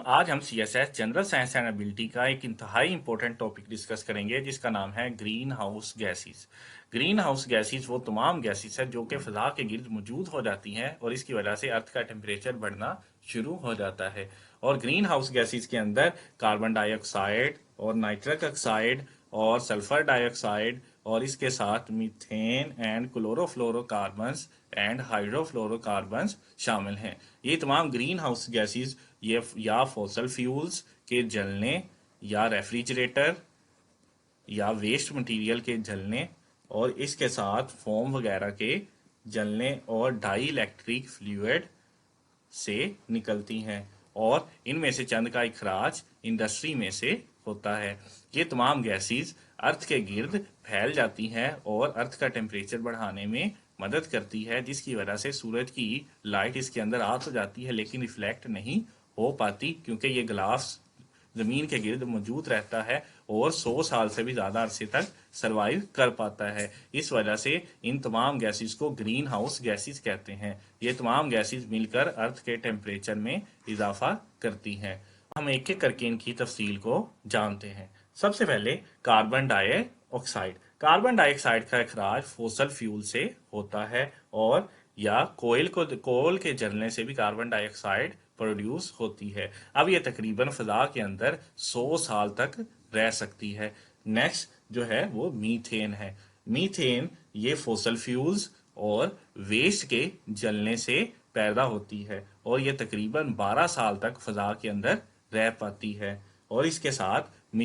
आज हम CSS general science and ability का एक इंतहाई इंपॉर्टेंट टॉपिक डिस्कस करेंगे जिसका नाम है green house gases. Green house gases वो तमाम गैसेस है जो कि फिजा के गिर्द मौजूद हो जाती हैं और इसकी वजह से अर्थ का टेम्परेचर बढ़ना शुरू हो जाता है। और ग्रीन हाउस गैसेस के अंदर कार्बन डाइऑक्साइड और नाइट्रस ऑक्साइड और सल्फर डाइऑक्साइड और इसके साथ मीथेन एंड क्लोरोफ्लोरोकार्बन्स एंड हाइड्रोफ्लोरोकार्बन्स शामिल हैं। ये तमाम ग्रीन हाउस गैसेस ये या फॉसल फ्यूल्स के जलने या रेफ्रिजरेटर या वेस्ट मटेरियल के जलने और इसके साथ फोम वगैरह के जलने और डाई इलेक्ट्रिक फ्लूइड से निकलती हैं और इनमें से चंद का इखराज इंडस्ट्री में से होता है। ये तमाम गैसेस अर्थ के गिर्द फैल जाती हैं और अर्थ का टेम्परेचर बढ़ाने में मदद करती है, जिसकी वजह से सूरज की लाइट इसके अंदर आ तो जाती है लेकिन रिफ्लेक्ट नहीं हो पाती क्योंकि ये ग्लास जमीन के गिर्द मौजूद रहता है और 100 साल से भी ज्यादा अरसे तक सरवाइव कर पाता है। इस वजह से इन तमाम गैसेस को ग्रीन हाउस गैसेस कहते हैं। ये तमाम गैसेस मिलकर अर्थ के टेम्परेचर में इजाफा करती हैं। हम एक एक करके इनकी तफसील को जानते हैं। सबसे पहले कार्बन डाइऑक्साइड। कार्बन डाइऑक्साइड का अखराज फोसल फ्यूल से होता है और या कोयल के जलने से भी कार्बन डाइऑक्साइड प्रोड्यूस होती है। अब ये तकरीबन फिजा के अंदर 100 साल तक रह सकती है। नेक्स्ट जो है वो मीथेन है। मीथेन ये फोसल फ्यूल्स और वेस्ट के जलने से पैदा होती है और ये तकरीबन 12 साल तक फिजा के अंदर रह पाती है। और इसके साथ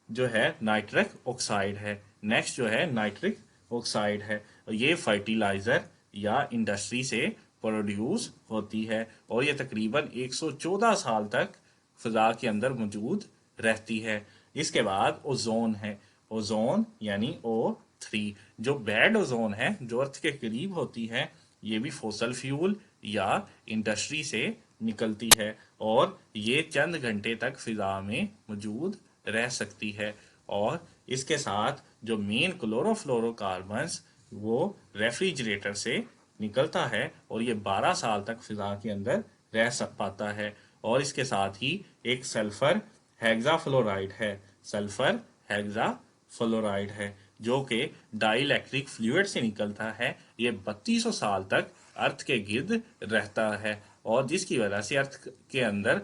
जो है नाइट्रस ऑक्साइड है। नेक्स्ट जो है नाइट्रिक ऑक्साइड है। ये फर्टिलाइजर या इंडस्ट्री से प्रोड्यूस होती है और ये तकरीबन 114 साल तक फिजा के अंदर मौजूद रहती है। इसके बाद ओजोन है। ओजोन यानी O3 जो बैड ओजोन है जो अर्थ के करीब होती है, ये भी फोसल फ्यूल या इंडस्ट्री से निकलती है और ये चंद घंटे तक फिजा में मौजूद रह सकती है। और इसके साथ जो मेन क्लोरोफ्लोरोकार्बन्स वो रेफ्रिजरेटर से निकलता है और ये 12 साल तक फिजा के अंदर रह पाता है। और इसके साथ ही एक सल्फर हेक्साफ्लोराइड है। सल्फर हेक्साफ्लोराइड है जो कि डाइइलेक्ट्रिक फ्लूइड से निकलता है। ये 3200 साल तक अर्थ के गिर्द रहता है और जिसकी वजह से अर्थ के अंदर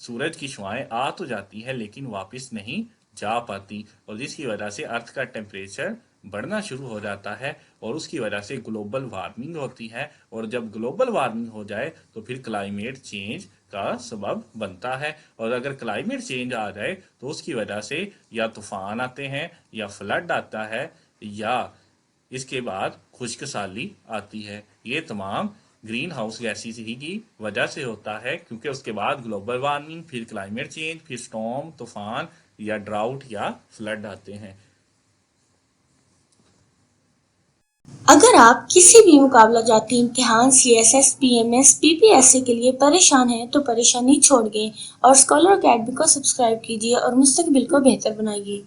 सूरज की शुआएं आ तो जाती है लेकिन वापस नहीं जा पाती और जिसकी वजह से अर्थ का टेम्परेचर बढ़ना शुरू हो जाता है और उसकी वजह से ग्लोबल वार्मिंग होती है। और जब ग्लोबल वार्मिंग हो जाए तो फिर क्लाइमेट चेंज का सबब बनता है और अगर क्लाइमेट चेंज आ जाए तो उसकी वजह से या तूफान आते हैं या फ्लड आता है या इसके बाद खुश्क साली आती है। ये तमाम ग्रीन हाउस गैसेस ही की वजह से होता है क्योंकि उसके बाद ग्लोबल वार्मिंग, फिर क्लाइमेट चेंज, फिर स्टॉर्म, तूफान या ड्राउट या फ्लड आते हैं। अगर आप किसी भी मुकाबला जाती इम्तिहान सीएसएस, पीएमएस, पीपीएससी के लिए परेशान हैं तो परेशानी छोड़ गए और स्कॉलर अकेडमी को सब्सक्राइब कीजिए और मुस्तकबिल को बेहतर बनाइए।